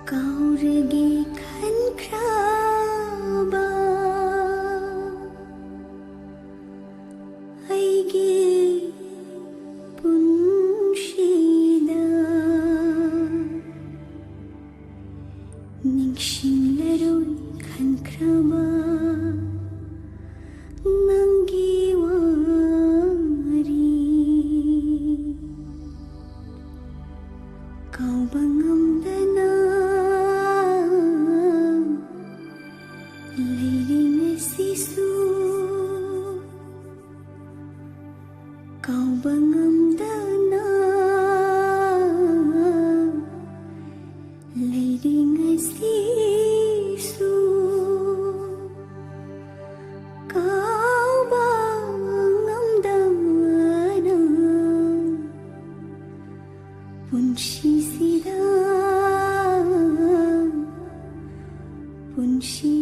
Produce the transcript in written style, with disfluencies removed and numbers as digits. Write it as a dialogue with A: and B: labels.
A: ꯀꯥꯎꯔꯒꯦ ꯈꯟꯈ꯭ꯔꯕ ꯑꯩꯒꯤ ꯄꯨꯟꯁꯤꯗ ꯅꯤꯡꯁꯤꯡꯂꯔꯣꯏ ꯈꯟꯈ꯭ꯔꯕ ꯅꯪꯒꯤ ꯋꯥꯔꯤ ꯀꯥꯎꯕ ꯉꯝꯗꯅ ꯂꯩꯔꯤ ꯉꯁꯤꯁꯨ ꯀꯥꯎꯕ ꯉꯝꯗꯅ ꯂꯩꯔꯤ ꯉꯁꯤꯁꯨ ꯀꯥꯎꯕ ꯉꯝꯗꯅ ꯄꯨꯟꯁꯤꯁꯤꯗ ꯄꯨꯟꯁꯤ